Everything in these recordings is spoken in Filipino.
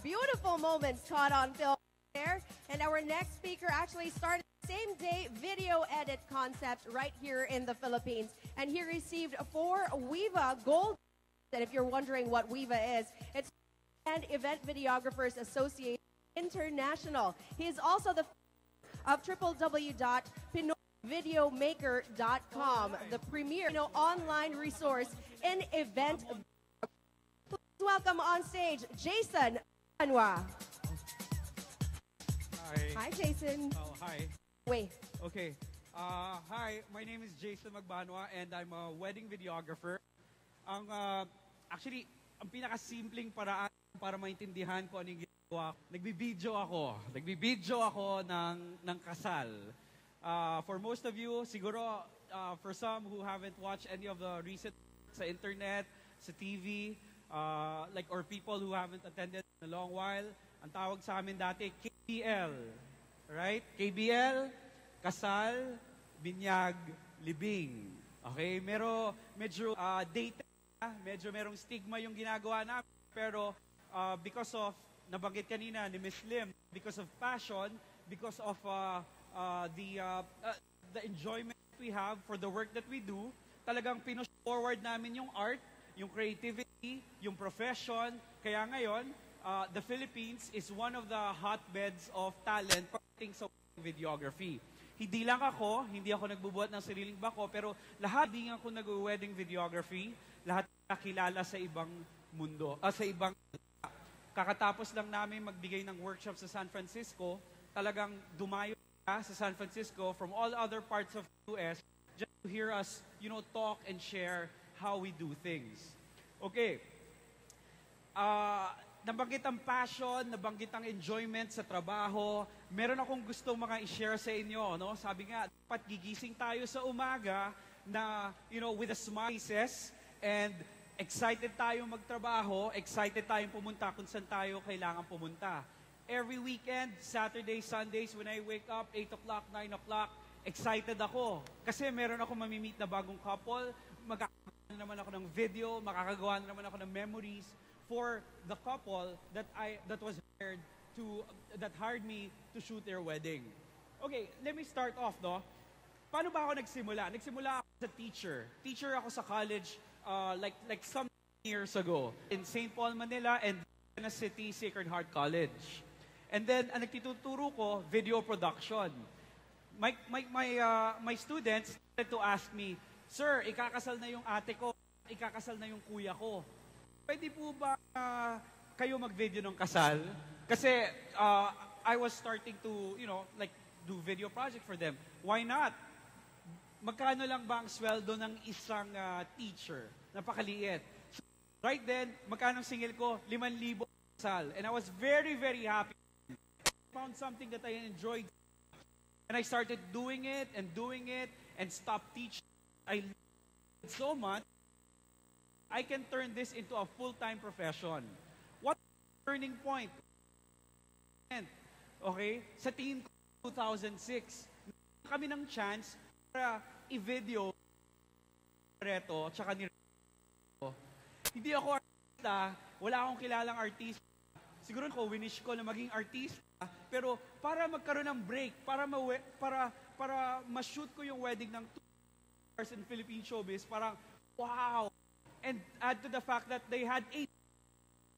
beautiful moments caught on film there. And our next speaker actually started same day video edit concept right here in the Philippines. And he received 4 Viva Gold. And if you're wondering what Viva is, it's and Event Videographers Association International. He is also the of www.pinoyvideomaker.com, the premier online resource in event. Please welcome on stage Jason Anwa. Hi. Hi, Jason. Oh, hi. Wait. Okay. Hi, my name is Jason Magbanwa and I'm a wedding videographer. Actually, ang pinakasimpleng paraan para maintindihan ko ano yung ginagawa ko, nagbibideo ako ng kasal. For most of you, siguro, for some who haven't watched any of the recent sa internet, sa TV, or people who haven't attended in a long while, ang tawag sa amin dati, KBL. Right? KBL, kasal, binyag, libing. Okay? Medyo dated, medyo merong stigma yung ginagawa namin. Pero because of, nabanggit kanina ni Ms. Lim, because of passion, because of the enjoyment we have for the work that we do, talagang pinush forward namin yung art, yung creativity, yung profession. Kaya ngayon, the Philippines is one of the hotbeds of talent pagdating sa videography. Hindi lang ako, hindi ako nagbubuhat ng sariling bako, pero lahat din ako nag-wedding videography, lahat nakilala sa ibang mundo, sa ibang. Kakatapos lang namin magbigay ng workshop sa San Francisco, talagang dumayo sa San Francisco from all other parts of the US just to hear us, talk and share how we do things. Okay. Nabanggit ang passion, nabanggit ang enjoyment sa trabaho. Meron akong gustong mga i-share sa inyo, no? Sabi nga, dapat gigising tayo sa umaga na, with a smile faces and excited tayo magtrabaho, excited tayong pumunta kung saan tayo kailangan pumunta. Every weekend, Saturday, Sundays, when I wake up, 8 o'clock, 9 o'clock, excited ako. Kasi meron ako mamimit na bagong couple, magkakagawa na naman ako ng video, makakagawa na naman ako ng memories for the couple that hired me to shoot their wedding. Okay, let me start off, no? Paano ba ako nagsimula? Nagsimula ako as a teacher. Teacher ako sa college like some years ago in St. Paul, Manila and in a city, Sacred Heart College. And then, ang nagtuturo ko, video production. My students started to ask me, "Sir, ikakasal na yung ate ko, ikakasal na yung kuya ko. Pwede po ba kayo mag-video ng kasal?" Kasi I was starting to, do video project for them. Why not? Magkano lang ba ang sweldo ng isang teacher? Napakaliit. So, right then, magkano ang singil ko? 5,000 kasal. And I was very, very happy. I found something that I enjoyed. And I started doing it and stopped teaching. I loved it so much. I can turn this into a full-time profession. What turning point? Okay? Sa tingin ko, 2006, kami ng chance para i-video Reto, tsaka ni Reto. Hindi ako artista, wala akong kilalang artista. Siguro ko, winish ko na maging artista, pero para magkaroon ng break, para ma-shoot ko yung wedding ng 2 stars in Philippine showbiz, parang, wow! And add to the fact that they had 8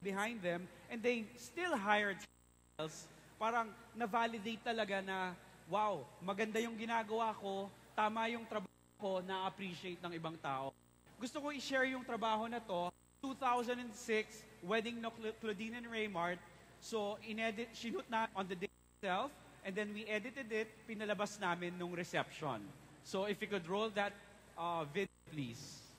behind them and they still hired else. Parang na-validate talaga na, wow, maganda yung ginagawa ko, tama yung trabaho ko, na-appreciate ng ibang tao. Gusto ko i-share yung trabaho na to, 2006, wedding no Claudine and Raymart. So, sinut na on the day itself, and then we edited it, pinalabas namin nung reception. So, if you could roll that video, please.